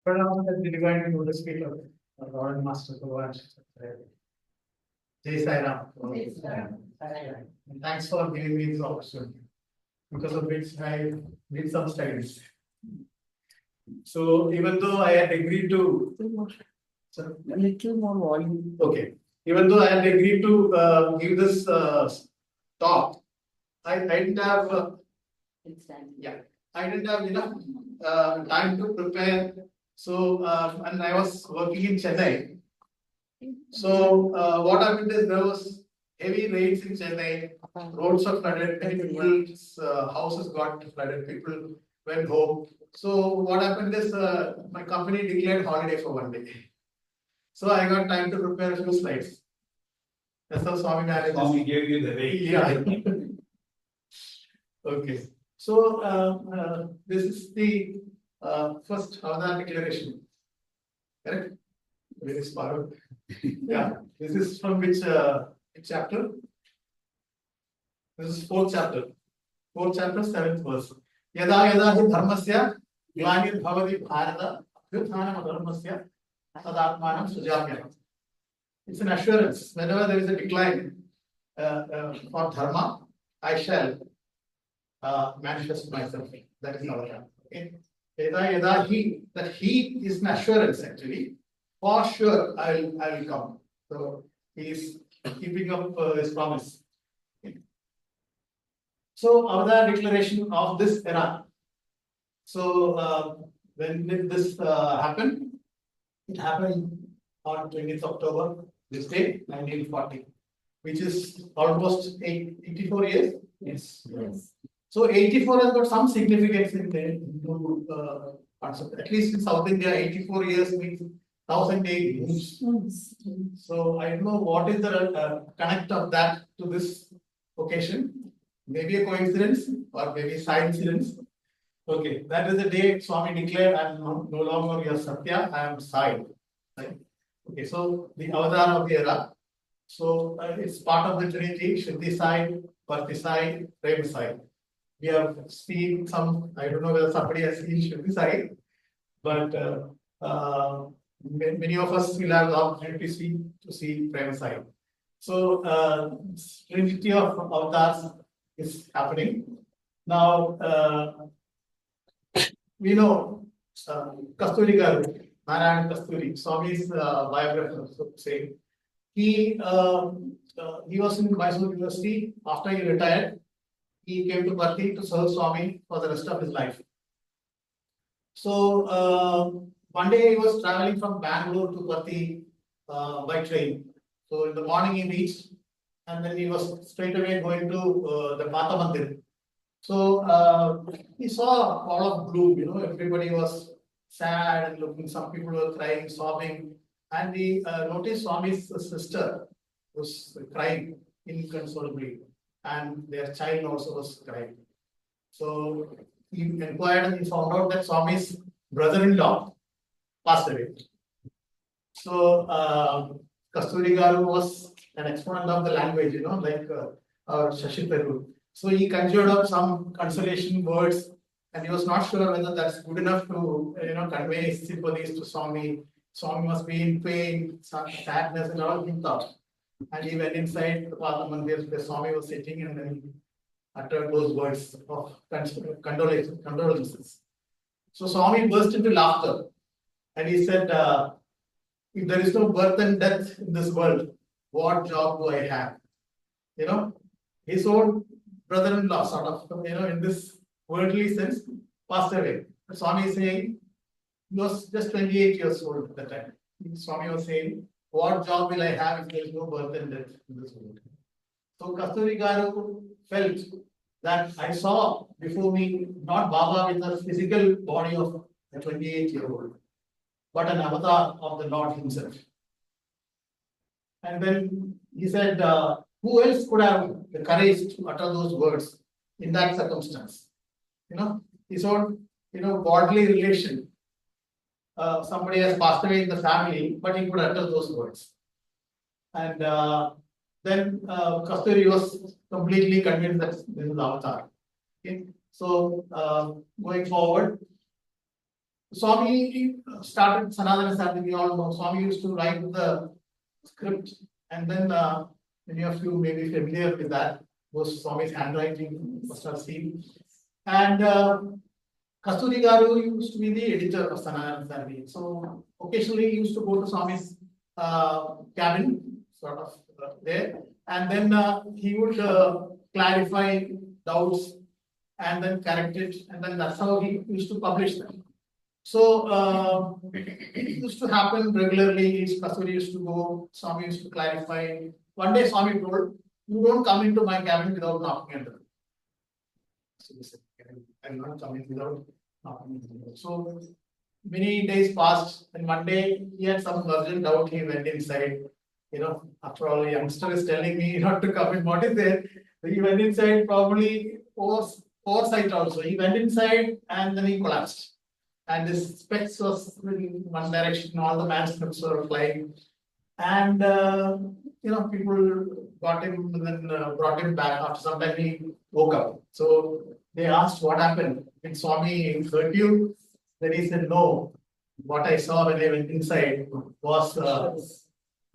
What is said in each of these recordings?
Pranam the divine to the speaker, Lord and Master Bhagavan. Jai Sai Ram. And thanks for giving me this opportunity, because of which I did some studies. So even though I had agreed to, A little more volume. okay, even though I had agreed to give this talk, I didn't have I didn't have enough time to prepare. So and I was working in Chennai. So what happened is there was heavy rains in Chennai. Roads were flooded. Many people's houses got flooded. People went home. So what happened is my company declared holiday for one day. So I got time to prepare a few slides. That's how Swami managed. Swami gave you the way. Yeah. Okay. So this is the first Avadana declaration. Correct? Where is Parvat? Yeah. This is from which chapter? This is fourth chapter. Fourth chapter, seventh verse. Yada yada hi dharmasya glanir bhavati bharata vyuthanam adharmasya tadatmanam sujamyam. It's an assurance. Whenever there is a decline for dharma, I shall manifest myself. That is our okay. Yada yada he, that he is an assurance actually. For sure, I will come. So he is keeping up his promise. Okay. So Avadana declaration of this era. So when did this happen? It happened on 20th October, this day, 1940, which is almost 84 years. Yes. So 84 has got some significance in the Hindu concept. At least in South India, 84 years means 1008 years. So I don't know what is the connect of that to this occasion. Maybe a coincidence or maybe a coincidence. Okay, that is the day Swami declared, I am no longer your Satya, I am Sai. Right? Okay, so the Avadana of the era. So it's part of the Trinity, Shuddhi Sai, Bharti Sai, Prem Sai. We have seen some, I don't know whether somebody has seen Shuddhi Sai, but many of us will have the opportunity to see Prem Sai. So Trinity of Avatars is happening. Now, we know Kasturi Garu, Narayan Kasturi, Swami's biographer, so to say. He was in Mysore University. After he retired, he came to Bharti to serve Swami for the rest of his life. So one day he was traveling from Bangalore to Bharti by train. So in the morning he reached, and then he was straight away going to the Mata Mandir. So he saw all of gloom, everybody was sad and looking, some people were crying, sobbing, and he noticed Swami's sister was crying inconsolably, and their child also was crying. So he inquired and he found out that Swami's brother-in-law passed away. So Kasturi Garu was an exponent of the language, like Shashi Tharoor. So he conjured up some consolation words, and he was not sure whether that's good enough to convey his sympathies to Swami. Swami must be in pain, sadness, and all he thought. And he went inside the Mandir where Swami was sitting, and then he uttered those words of condolences. So Swami burst into laughter, and he said, if there is no birth and death in this world, what job do I have? His own brother-in-law, sort of, in this worldly sense, passed away. But Swami is saying, he was just 28 years old at the time. Swami was saying, what job will I have if there is no birth and death in this world? So Kasturi Garu felt that I saw before me not Baba with the physical body of a 28-year-old, but an avatar of the Lord himself. And then he said, who else could have the courage to utter those words in that circumstance? His own, bodily relation. Somebody has passed away in the family, but he could utter those words. And then Kasturi was completely convinced that this is Avatar. Okay? So going forward, Swami started Sanatana Sarthi, we all know. Swami used to write the script, and then many of you may be familiar with that. Was Swami's handwriting must have seen. And Kasturi Garu used to be the editor of Sanatana Sarthi. So occasionally he used to go to Swami's cabin, sort of there, and then he would clarify doubts and then correct it, and then that's how he used to publish them. So it used to happen regularly. Kasturi used to go, Swami used to clarify. One day Swami told, "You don't come into my cabin without knocking at the door." So he said, "I will not come in without knocking at the door." So many days passed, and one day he had some urgent doubt. He went inside. After all, a youngster is telling me not to come in. What is there? So he went inside, probably oversight also. He went inside and then he collapsed. And his specs was in one direction, all the manuscripts were flying. And people got him and then brought him back. After some time, he woke up. So they asked what happened. Did Swami hurt you? Then he said, "No. What I saw when I went inside was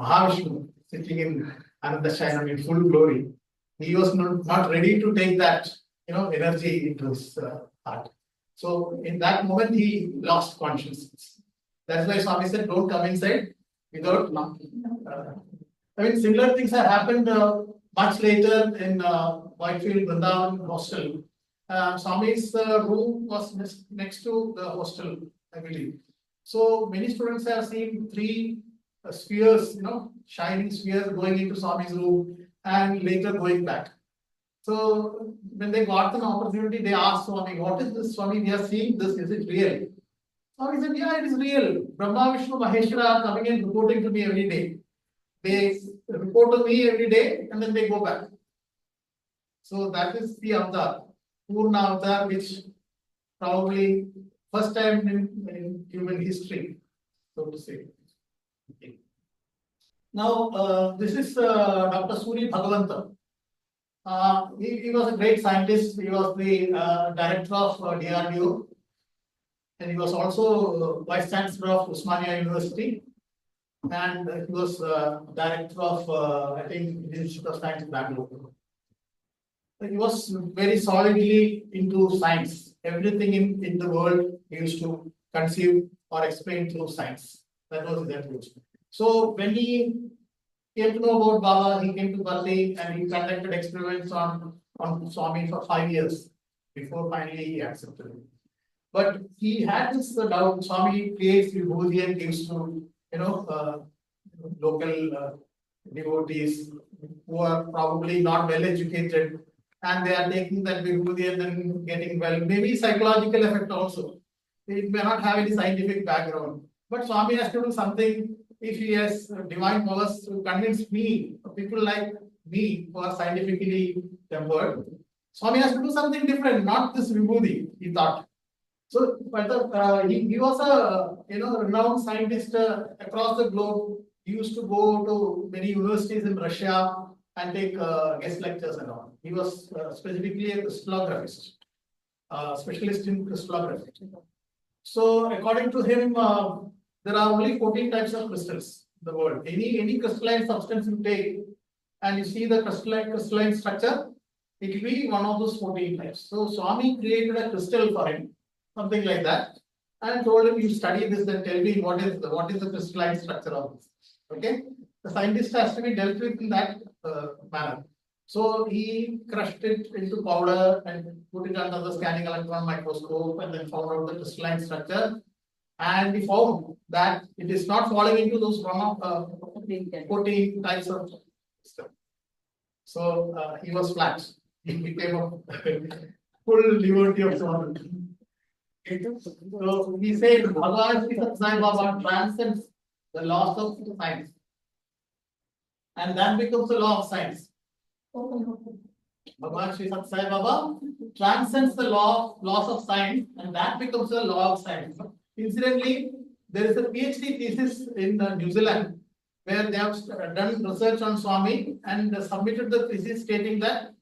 Mahavishnu sitting in Anandashayanam in full glory. He was not ready to take that energy into his heart. So in that moment, he lost consciousness. That's why Swami said, "Don't come inside without knocking." Similar things have happened much later in Whitefield Vrindavan hostel. Swami's room was next to the hostel, I believe. So many students have seen three spheres, shining spheres going into Swami's room and later going back. So when they got an opportunity, they asked Swami, "What is this, Swami? We are seeing this. Is it real?" Swami said, "Yeah, it is real. Brahma, Vishnu, Maheshwara are coming and reporting to me every day. They report to me every day and then they go back." So that is the avatar, Purna avatar, which probably first time in human history, so to say. Okay. Now, this is Dr. Suri Bhagavanta. He was a great scientist. He was the director of DRDO, and he was also vice chancellor of Usmania University, and he was director of I think Institute of Science in Bangalore. He was very solidly into science. Everything in the world he used to conceive or explain through science. That was his approach. So when he came to know about Baba, he came to Balli and he conducted experiments on Swami for 5 years before finally he accepted it. But he had this doubt. Swami creates Vibhuti and gives to local devotees who are probably not well educated, and they are taking that Vibhuti and then getting well. Maybe psychological effect also. It may not have any scientific background. But Swami has to do something. If he has divine powers to convince me, people like me who are scientifically tempered, Swami has to do something different, not this Vibhuti, he thought. So, but he was a renowned scientist across the globe. He used to go to many universities in Russia and take guest lectures and all. He was specifically a crystallographist, specialist in crystallography. So, according to him, there are only 14 types of crystals in the world. Any crystalline substance you take and you see the crystalline structure, it will be one of those 14 types. So Swami created a crystal for him, something like that, and told him, "You study this, then tell me what is the crystalline structure of this." Okay, the scientist has to be dealt with in that manner. So he crushed it into powder and put it under the scanning electron microscope, and then found out the crystalline structure. And he found that it is not falling into those one of 14 types of crystal. So he was flat. He became a full devotee of Swami. So he said, Bhagavan Sai Baba transcends the laws of science, and that becomes the law of science. Bhagavan Sri Sat Sai Baba transcends the laws of science, and that becomes the law of science. Incidentally, there is a PhD thesis in New Zealand where they have done research on Swami and submitted the thesis stating that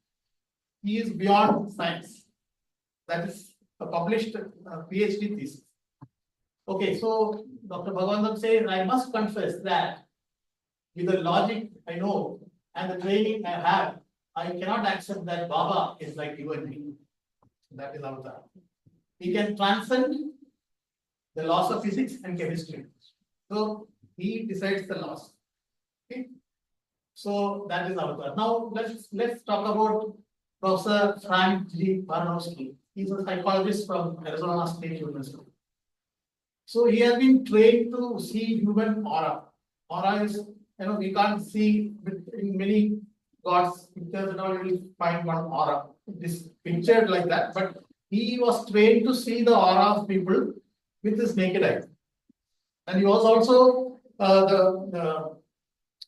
he is beyond science. That is a published PhD thesis. Okay, so Dr. Bhagwantam says, I must confess that with the logic I know and the training I have, I cannot accept that Baba is like you and me. That is Avatar. He can transcend the laws of physics and chemistry. So he decides the laws. Okay. So that is Avatar. Now let's talk about Professor Frank G. Baranowski. He's a psychologist from Arizona State University. So he has been trained to see human aura. Aura is, we can't see in many gods pictures and all, you will find one aura. It is pictured like that, but he was trained to see the aura of people with his naked eye. And he was also the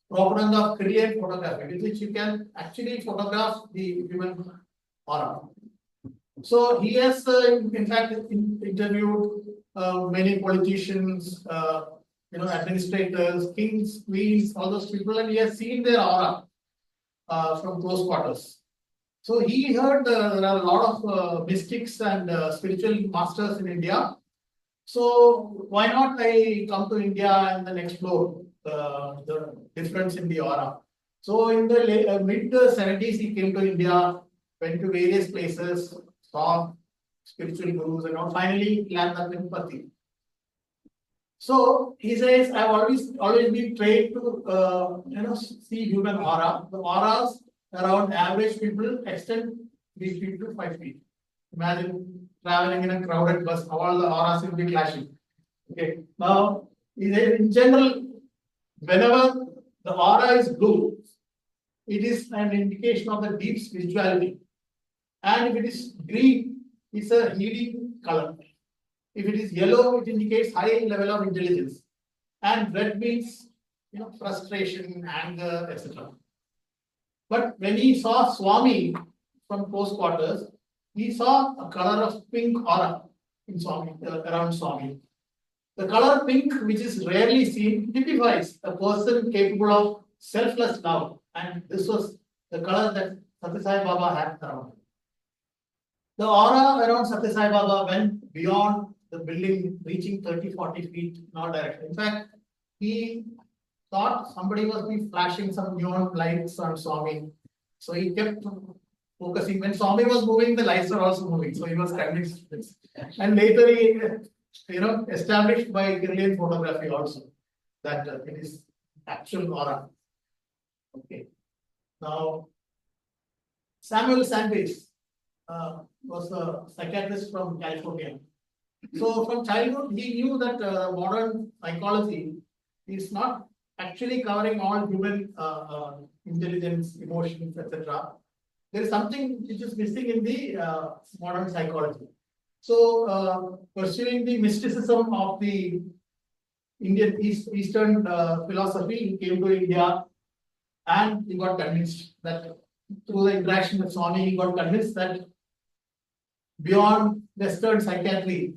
proponent of create photography, with which you can actually photograph the human aura. So he has, in fact, interviewed many politicians, administrators, kings, queens, all those people, and he has seen their aura from close quarters. So he heard there are a lot of mystics and spiritual masters in India. So why not I come to India and then explore the difference in the aura? So in the mid 70s, he came to India, went to various places, saw spiritual gurus, and all. Finally landed up in Pati. So he says, I've always been trained to see human aura. The auras around average people extend 3 feet to 5 feet. Imagine traveling in a crowded bus, all the auras will be clashing. Okay. Now, in general, whenever the aura is blue, it is an indication of the deep spirituality. And if it is green, it's a healing color. If it is yellow, it indicates high level of intelligence. And red means frustration, anger, etc. But when he saw Swami from close quarters, he saw a color of pink aura in Swami, around Swami. The color pink, which is rarely seen, typifies a person capable of selfless love. And this was the color that Satya Sai Baba had around. The aura around Satya Sai Baba went beyond the building, reaching 30-40 feet in all directions. In fact, he thought somebody must be flashing some neon lights on Swami. So he kept focusing. When Swami was moving, the lights were also moving. So he was convinced this. And later he, established by Galilean photography also that it is actual aura. Okay. Now, Samuel Sanders was a psychiatrist from California. So from childhood, he knew that modern psychology is not actually covering all human intelligence, emotions, etc. There is something which is missing in the modern psychology. So pursuing the mysticism of the Indian Eastern philosophy, he came to India and he got convinced that through the interaction with Swami, he got convinced that beyond Western psychiatry,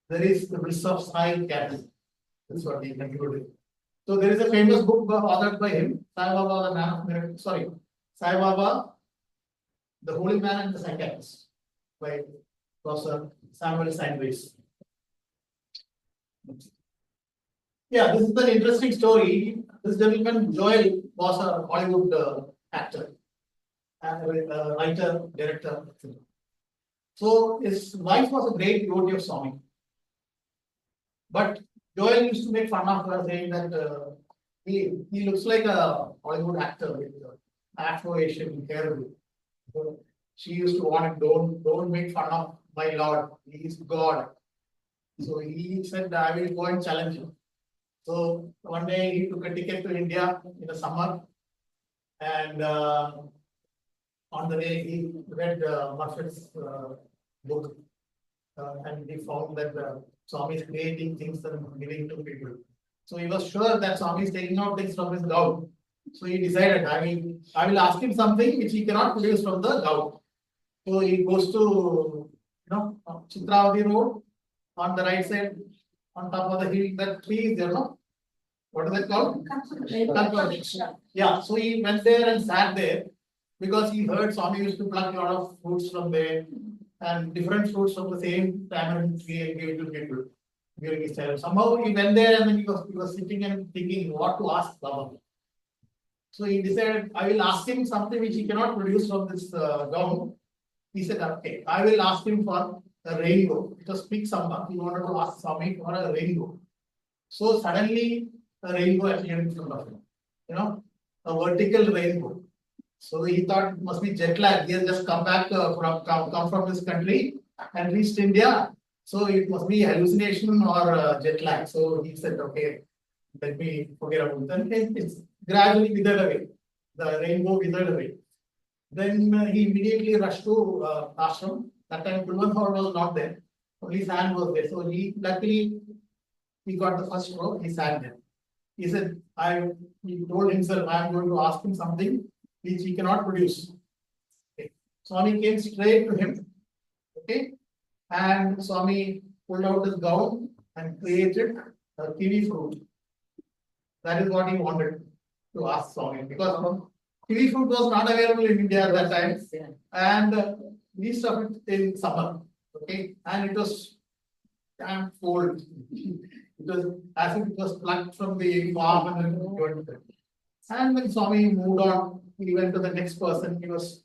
there is the bliss of psychiatry. That's what he concluded. So there is a famous book authored by him, Sai Baba, the Man of Miracles. Sorry, Sai Baba, the Holy Man and the Psychiatrist, by Professor Samuel Sanders. Yeah, this is an interesting story. This gentleman, Joel, was a Hollywood actor, and writer, director, etc. So his wife was a great devotee of Swami. But Joel used to make fun of her, saying that he looks like a Hollywood actor with Afro-Asian hair. So she used to want him, don't make fun of my Lord, he is God. So he said, I will go and challenge him. So one day he took a ticket to India in the summer, and on the way he read Murphy's book, and he found that Swami is creating things and giving to people. So he was sure that Swami is taking out things from his gout. So he decided, I will ask him something which he cannot produce from the gout. So he goes to Chitravati Road, on the right side, on top of the hill, that tree is there, no? What is it called? Yeah, so he went there and sat there because he heard Swami used to pluck a lot of fruits from there and different fruits from the same tamarind tree and give it to people. during his childhood. Somehow he went there and then he was sitting and thinking what to ask Baba. So he decided, I will ask him something which he cannot produce from this gown. He said, okay, I will ask him for a rainbow. It was big samba. He wanted to ask Swami for a rainbow. So suddenly a rainbow appeared in front of him. You know, a vertical rainbow. So he thought it must be jet lag. He has just come back come from this country and reached India. So it must be hallucination or jet lag. So he said, okay, let me forget about it. Then it's gradually withered away. The rainbow withered away. Then he immediately rushed to ashram. That time Kulwant was not there. Only his hand was there. So luckily he got the first row. He sat there. He said, he told himself, I am going to ask him something which he cannot produce. Okay. Swami came straight to him. Okay. And Swami pulled out his gown and created a kiwi fruit. That is what he wanted to ask Swami, because kiwi fruit was not available in India at that time, and we stuffed it in summer. Okay, and it was damn cold. It was as if it was plucked from the farm and then given to them. And when Swami moved on, he went to the next person. He was,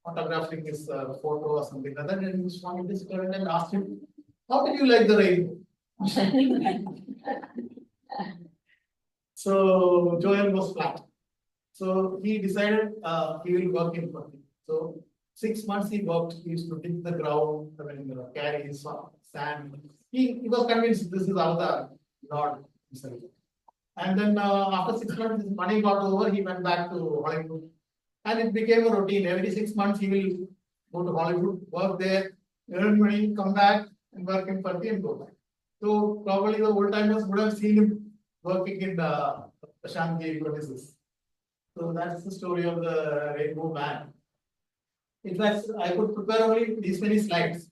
photographing his photo or something like that. And Swami just turned and asked him, "How did you like the rainbow?" So Joel was flat. So he decided he will work in Patti. So 6 months he worked. He used to dig the ground, carry his sand. He was convinced this is how the Lord himself. And then after 6 months, his money got over. He went back to Hollywood, and it became a routine. Every 6 months he will go to Hollywood, work there, earn money, come back and work in Patti and go back. So probably the old timers would have seen him working in Prashant premises. So that's the story of the Rainbow Man. In fact, I could prepare only these many slides,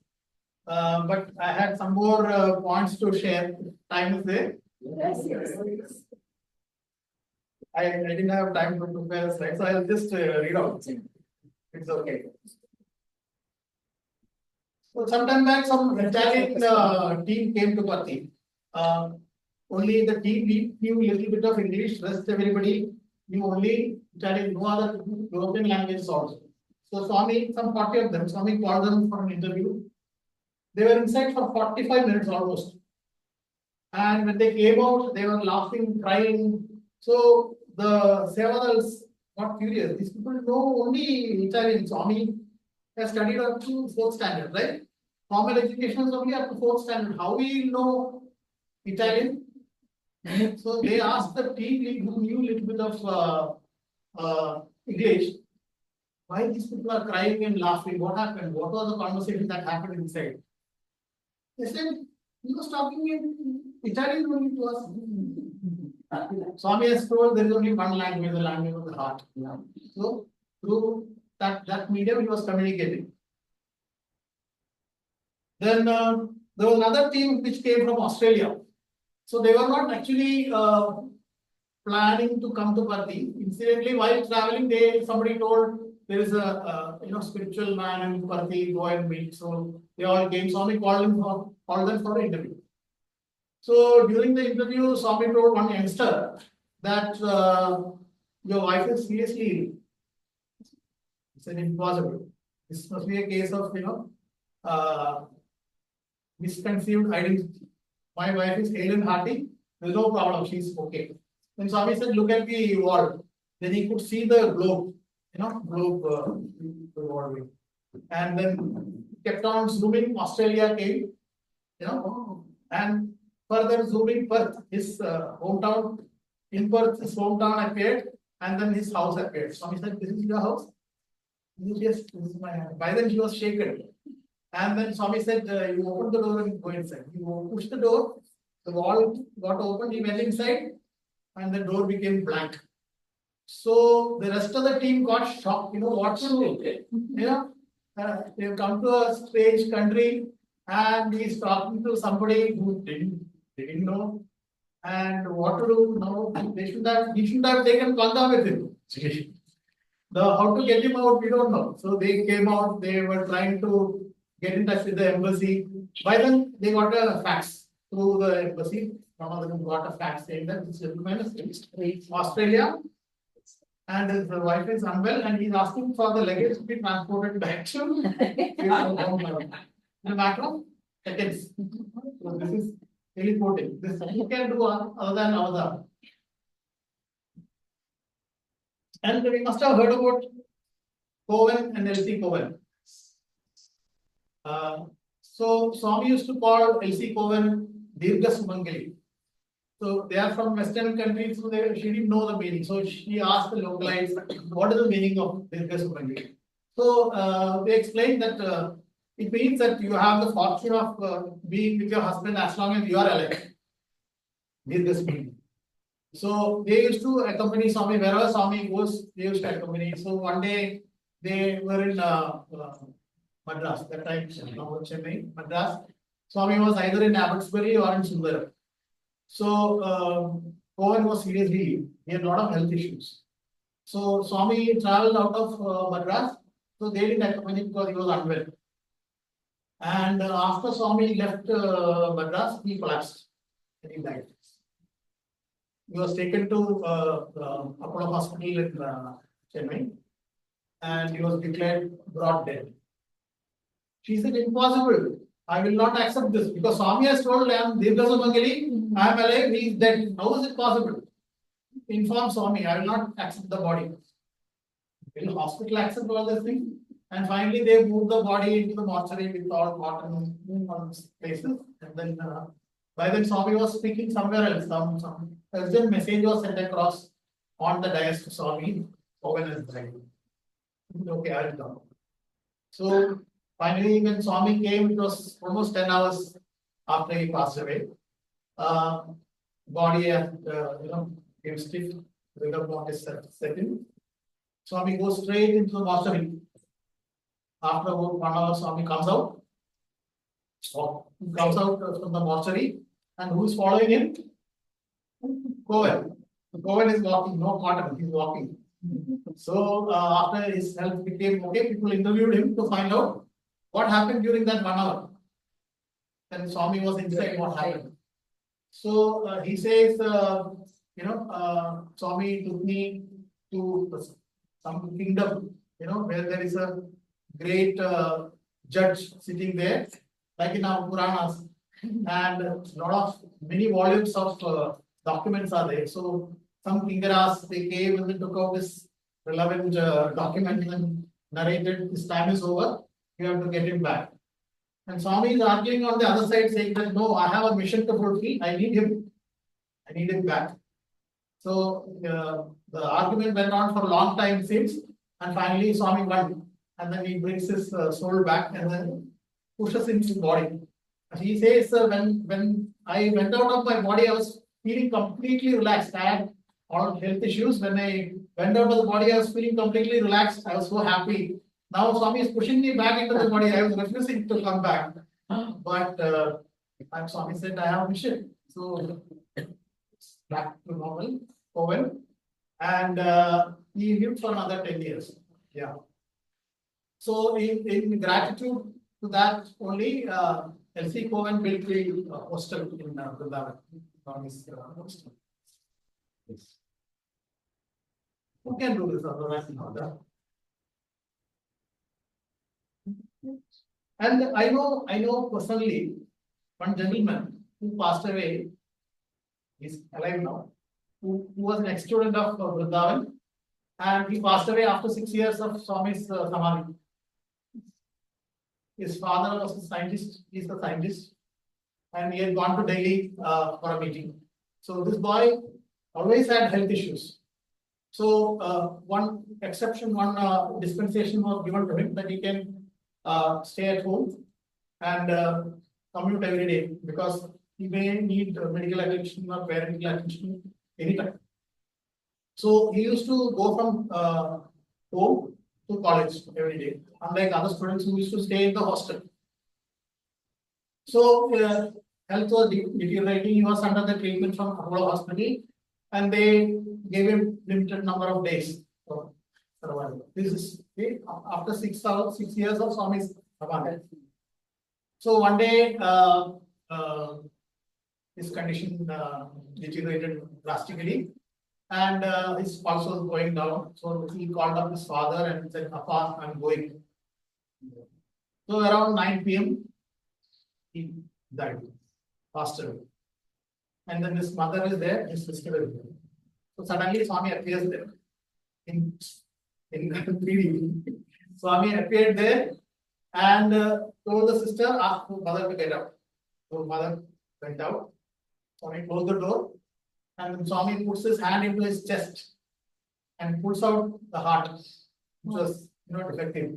but I had some more points to share. Time is there. Yes. I didn't have time to prepare the slides, so I'll just read out. It's okay. So sometime back, some Italian team came to Patti. Only the team knew a little bit of English. Rest everybody knew only Italian, no other European languages also. So Swami, some 40 of them, Swami called them for an interview. They were inside for 45 minutes almost. And when they came out, they were laughing, crying. So the Sevadals got curious. These people know only Italian. Swami has studied up to 4th standard, right? Formal education is only up to 4th standard. How we know Italian? So they asked the team who knew a little bit of English, why these people are crying and laughing? What happened? What was the conversation that happened inside? They said, he was talking in Italian only to us. Swami has told there is only one language, the language of the heart. So through that medium, he was communicating. Then there was another team which came from Australia. So they were not actually planning to come to Patti. Incidentally, while traveling, somebody told there is a spiritual man in Patti, go and meet. So they all came. Swami called them for an interview. So during the interview, Swami told one youngster that your wife is seriously ill. He said, impossible. This must be a case of misconceived identity. My wife is hale and hearty. There's no problem. She's okay. Then Swami said, look at the wall. Then he could see the globe, globe. And then kept on zooming. Australia came, and further zooming Perth, his hometown. In Perth, his hometown appeared, and then his house appeared. Swami said, this is your house? Yes, this is my house. By then he was shaken. And then Swami said, you open the door and go inside. You push the door, the wall got opened, he went inside, and the door became blank. So the rest of the team got shocked. What to do? They've come to a strange country, and he's talking to somebody who didn't know. And what to do? No, he shouldn't have taken contact with him. How to get him out, we don't know. So they came out, they were trying to get in touch with the embassy. by then they got a fax through the embassy. One of them got a fax saying that this gentleman is in Australia and his wife is unwell and he's asking for the luggage to be transported back to in a matter of seconds. So this is teleporting. This who can do other than Avadar. And we must have heard about Cohen and L.C. Cohen. So Swami used to call L.C. Cohen Dirga Sumangali. So they are from Western countries, so she didn't know the meaning. So she asked the localites, what is the meaning of Dirga Sumangali? So they explained that it means that you have the fortune of being with your husband as long as you are alive. Dirga Sumangali. So they used to accompany Swami wherever Swami goes, they used to accompany. So one day they were in Madras, that time, Chennai, Madras. Swami was either in Abbotsbury or in Sundaram. So Cohen was seriously ill. He had a lot of health issues. So Swami traveled out of Madras. So they didn't accompany because he was unwell. And after Swami left Madras, he collapsed and he died. He was taken to Apollo Hospital in Chennai and he was declared brought dead. She said, impossible. I will not accept this because Swami has told I am Dirga Sumangali, I am alive, he is dead. How is it possible? Inform Swami, I will not accept the body. Will hospital accept all these things? And finally they moved the body into the mortuary with all cotton on places. And then by then Swami was speaking somewhere else. Some urgent message was sent across on the dais to Swami. Cohen is died. Okay, I will come. So finally, when Swami came, it was almost 10 hours after he passed away. Body came stiff, rigor mortis set in. Swami goes straight into the mortuary. After about 1 hour, Swami comes out. He comes out from the mortuary, and who is following him? Cohen. Cohen is walking, no cotton, he's walking. So after his health became okay, people interviewed him to find out what happened during that 1 hour. Then Swami was inside, what happened. So he says, Swami took me to some kingdom, where there is a great judge sitting there, like in our Puranas, and many volumes of documents are there. So some kingaras they came and they took out this relevant document and narrated, his time is over, you have to get him back. And Swami is arguing on the other side saying that no, I have a mission to fulfill, I need him back. So the argument went on for a long time since, and finally Swami won. And then he brings his soul back and then pushes into his body. And he says, when I went out of my body, I was feeling completely relaxed. I had all health issues. When I went out of the body, I was feeling completely relaxed. I was so happy. Now Swami is pushing me back into the body. I was refusing to come back. But Swami said, I have a mission. So back to normal, Cohen. And he lived for another 10 years. Yeah. So in gratitude to that only, L.C. Cohen built the hostel in Vrindavan. Hostel. Yes. Who can do this otherwise in order? And I know personally one gentleman who passed away, he's alive now, who was an ex-student of Vrindavan, and he passed away after 6 years of Swami's Samadhi. His father was a scientist, he's a scientist, and he had gone to Delhi for a meeting. So this boy always had health issues. So one dispensation was given to him that he can stay at home and commute every day because he may need medical attention or parental attention anytime. So he used to go from home to college every day, unlike other students who used to stay in the hostel. So health was deteriorating. He was under the treatment from Apollo Hospital, and they gave him limited number of days for survival. This is after 6 years of Swami's Samadhi. So one day, his condition deteriorated drastically, and his pulse was going down. So he called up his father and said, "Papa, I'm going." So around 9 p.m., he died, passed away. And then his mother is there, his sister is there. So suddenly Swami appears there in 3D. Swami appeared there and told the sister, asked her mother to get out. So mother went out. Swami closed the door, and then Swami puts his hand into his chest and pulls out the heart, which was defective.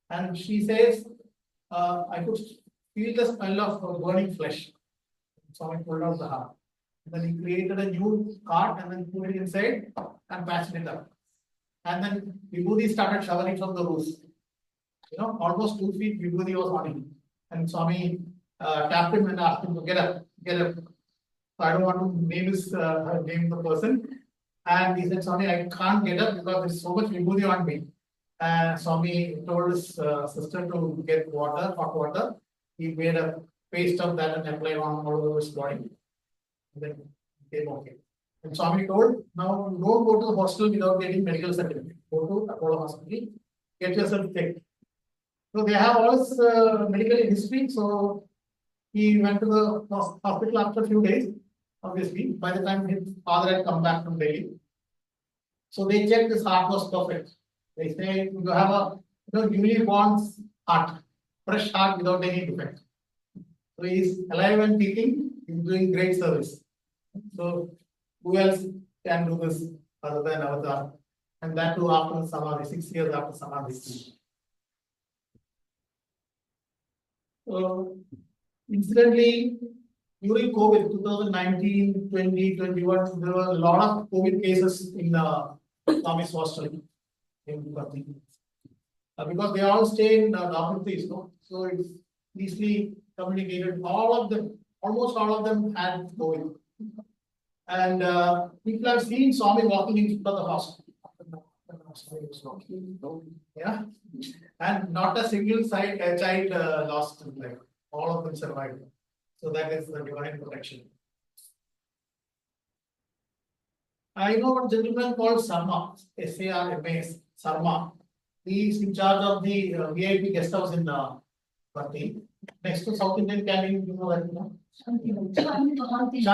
And she says, I could feel the smell of burning flesh. Swami pulled out the heart. And then he created a new heart and then put it inside and patched it up. And then Vibhuti started showering from the roof. Almost 2 feet Vibhuti was on him. And Swami tapped him and asked him to get up, get up. So I don't want to name the person. And he said, Swami, I can't get up because there's so much Vibhuti on me. And Swami told his sister to get water, hot water. He made a paste of that and applied on all over his body. And then it came okay. And Swami told, now don't go to the hospital without getting medical certificate. Go to Apollo Hospital, get yourself checked. So they have all his medical history. So he went to the hospital after a few days, obviously, by the time his father had come back from Delhi. So they checked his heart was perfect. They say you have a newly born heart, fresh heart without any defect. So he is alive and kicking, he's doing great service. So who else can do this other than Avatar? And that too after Samadhi, 6 years after Samadhi. So incidentally, during COVID 2019, 20, 21, there were a lot of COVID cases in Swami's hostel in Patti. Because they all stay in dormitories, so it's easily communicated. Almost all of them had COVID. And people have seen Swami walking in front of the hospital. Yeah, and not a single child lost life. All of them survived. So that is the divine protection. I know one gentleman called Sarma, S-A-R-M-A-S, Sarma. He is in charge of the VIP guest house in Patti. Next to South Indian Canteen, you know that, Shantipur. He's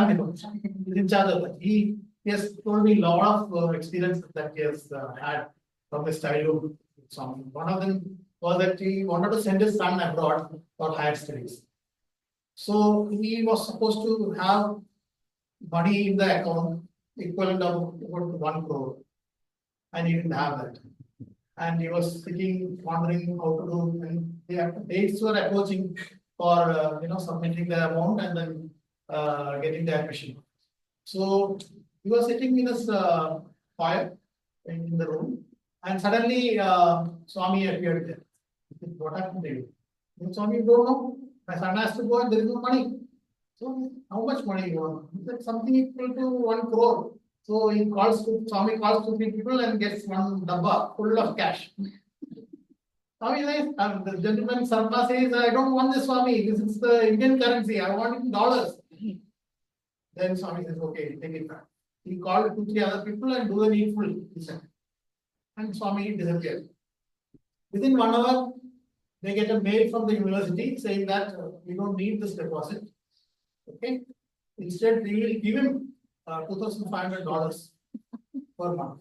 in charge of that. He has told me a lot of experiences that he has had from his childhood. One of them was that he wanted to send his son abroad for higher studies. So he was supposed to have money in the account equivalent of about 1 crore, and he didn't have that. And he was thinking, wondering how to do, and the dates were approaching for submitting the amount and then getting the admission. So he was sitting in his fire in the room, and suddenly Swami appeared there. He said, what happened to you? And Swami, you don't know. My son has to go and there is no money. So how much money you want? He said something equal to 1 crore. So Swami calls 2, 3 people and gets one dabba full of cash. Swami says, the gentleman Sarma says, I don't want this, Swami. This is the Indian currency. I want it in dollars. Then Swami says, okay, take it back. He called 2, 3 other people and do the needful. And Swami disappeared. Within 1 hour, they get a mail from the university saying that we don't need this deposit. Okay. Instead, we will give him $2,500 per month.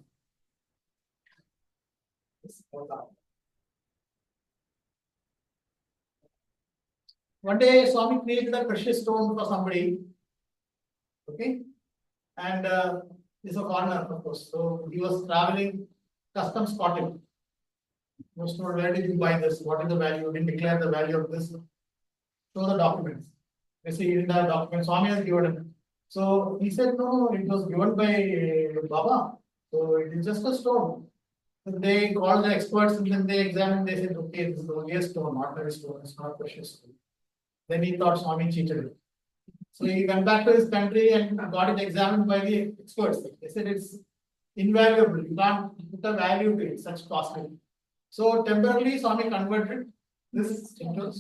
One day, Swami created a precious stone for somebody. Okay. And he's a foreigner, of course. So he was traveling, customs caught him. He was told, where did you buy this? What is the value? You didn't declare the value of this. Show the documents. They say he didn't have documents. Swami has given him. So he said, no, it was given by Baba. So it is just a stone. So they called the experts and then they examined. They said, okay, this is only a stone, not a stone. It's not a precious stone. Then he thought Swami cheated him. So he went back to his country and got it examined by the experts. They said it's invaluable. You can't put a value to it, such costly. So temporarily Swami converted this into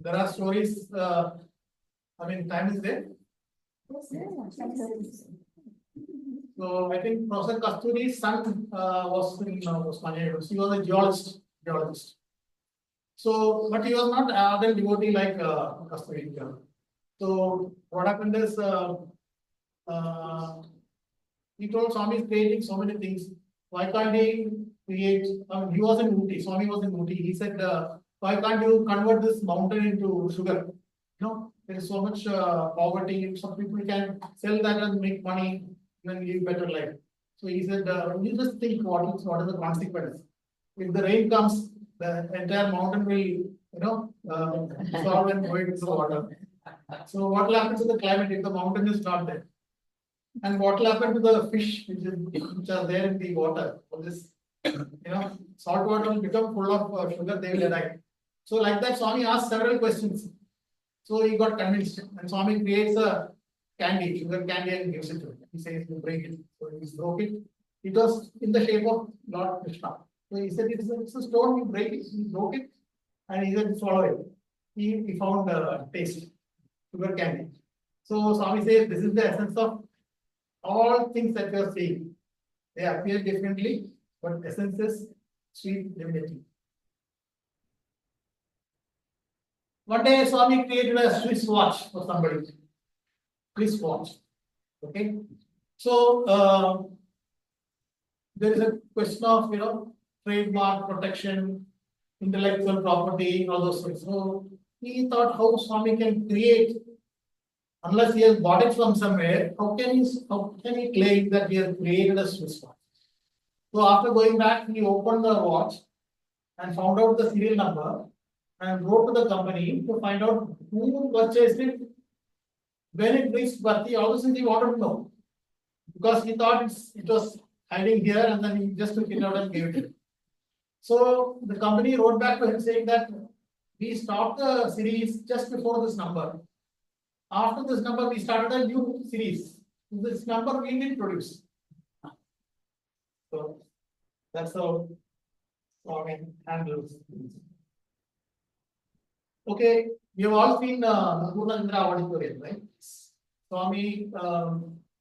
there are stories, I mean, time is there. So I think Professor Kasturi's son was in Osmania. He was a geologist. So, but he was not ardent devotee like Kasturi. So what happened is he told Swami is creating so many things. Why can't he create? He was in Ooty. Swami was in Ooty. He said, why can't you convert this mountain into sugar? You know, there is so much poverty. Some people can sell that and make money and live better life. So he said, you just think what is the consequence? If the rain comes, the entire mountain will, dissolve and go into the water. So what will happen to the climate if the mountain is not there? And what will happen to the fish which are there in the water? So this, salt water will become full of sugar, they will die. So like that, Swami asked several questions. So he got convinced, and Swami creates a candy, sugar candy, and gives it to him. He says, you break it. So he broke it. It was in the shape of Lord Krishna. So he said, it's a stone, you break it, he broke it, and he said, swallow it. He found taste, sugar candy. So Swami says, this is the essence of all things that you are seeing. They appear differently, but essence is sweet divinity. One day Swami created a Swiss watch for somebody. Swiss watch. Okay. So there is a question of trademark protection, intellectual property, all those things. So he thought how Swami can create, unless he has bought it from somewhere, how can he claim that he has created a Swiss watch? So after going back, he opened the watch and found out the serial number and wrote to the company to find out who purchased it, when it reached Bharti, all those things he wanted to know. Because he thought it was hiding here and then he just took it out and gave it to him. So the company wrote back to him saying that we stopped the series just before this number. After this number, we started a new series. This number we didn't produce. So that's how Swami handles. Okay, we have all seen Cmdr auditorium, right? Swami,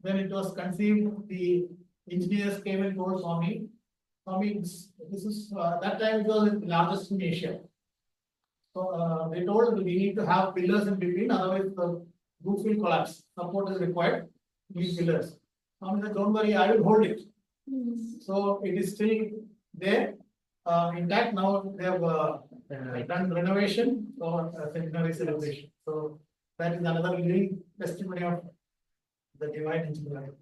when it was conceived, the engineers came and told Swami, this is that time it was the largest in Asia. So they told we need to have pillars in between, otherwise the roof will collapse. Support is required. These pillars. Swami said, don't worry, I will hold it. So it is still there. Intact now. They have done renovation or centenary celebration. So that is another living testimony of the divine engineering.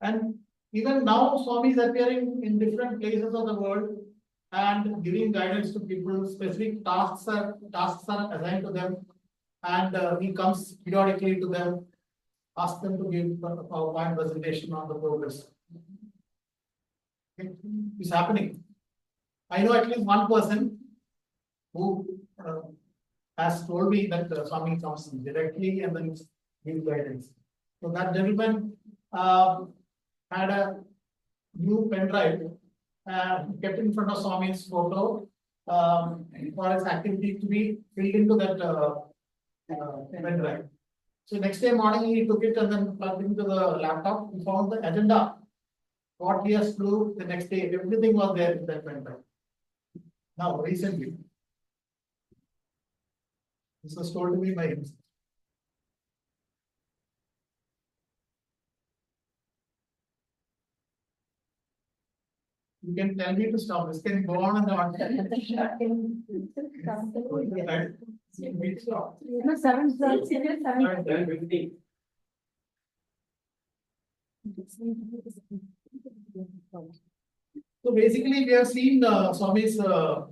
And even now, Swami is appearing in different places of the world and giving guidance to people. Specific tasks are assigned to them, and he comes periodically to them, ask them to give a PowerPoint presentation on the progress. It's happening. I know at least one person who has told me that Swami comes directly and then gives guidance. So that gentleman had a new pen drive kept in front of Swami's photo for his activity to be filled into that pen drive. So next day morning he took it and then plugged into the laptop. He found the agenda, what he has to do the next day. Everything was there in that pen drive. Now recently, this was told to me by him. You can tell me to stop. This can go on and on. No, 7:50. So basically, we have seen Swami's power.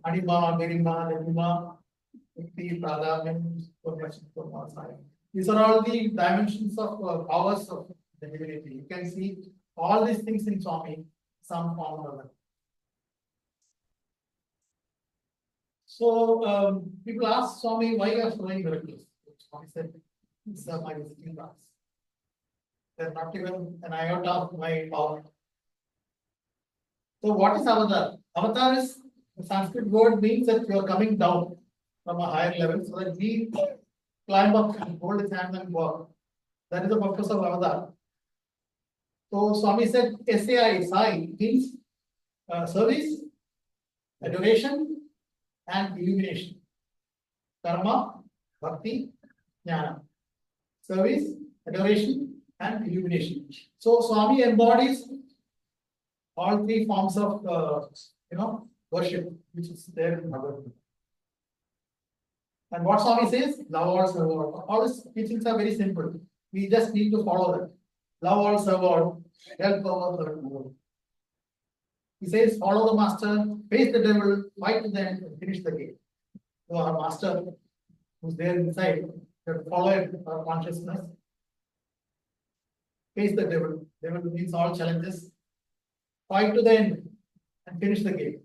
Anima, Garima, Nirima, Mukti, Pradhan, these are all the dimensions of powers of the divinity. You can see all these things in Swami, some form or other. So people ask Swami, why you are showing miracles? Swami said, these are my visiting cards. There's not even an iota of my power. So what is avatar? Avatar is the Sanskrit word means that you are coming down from a higher level so that we climb up and hold his hand and walk. That is the purpose of avatar. So Swami said Sai means service, adoration, and illumination. Karma, bhakti, jnana. Service, adoration, and illumination. So Swami embodies all three forms of worship which is there in Bhagavad Gita. And what Swami says, love all, serve all. All his teachings are very simple. We just need to follow them. Love all, serve all, help our third world. He says, follow the master, face the devil, fight with them, and finish the game. So our master, who's there inside, that follow our consciousness, face the devil. Devil means all challenges. Fight to the end and finish the game.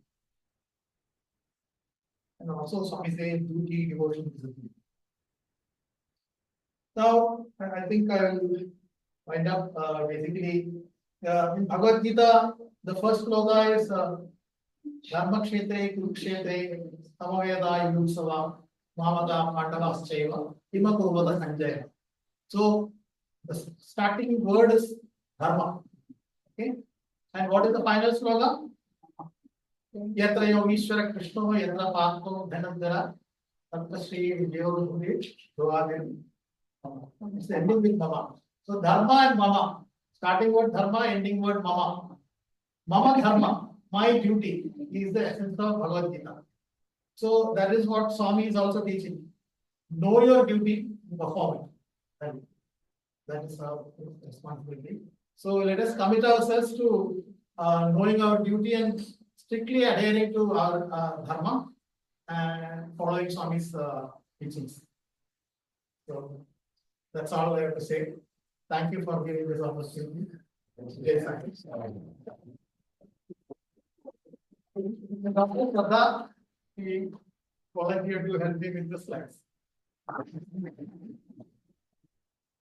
And also Swami says duty, devotion, discipline. Now, I think I will wind up basically in Bhagavad Gita, the first sloka is Dharma Kshetre, Kurukshetre, Samaveda, Yutsava, Mamada, Pandavas Chaiva, Ima Kurvada Sanjaya. So the starting word is Dharma. Okay. And what is the final sloka? Yatra Yogeshwara Krishna, Yatra Patho, Dhanandara, Tatra Shri Vijayodhuri, Dhavadin. It's ending with Mama. So Dharma and Mama. Starting word Dharma, ending word Mama. Mama Dharma, my duty, is the essence of Bhagavad Gita. So that is what Swami is also teaching. Know your duty, perform it. That is our responsibility. So let us commit ourselves to knowing our duty and strictly adhering to our dharma and following Swami's teachings. So that's all I have to say. Thank you for giving this opportunity. Dr. Shraddha, he volunteered to help me with the slides.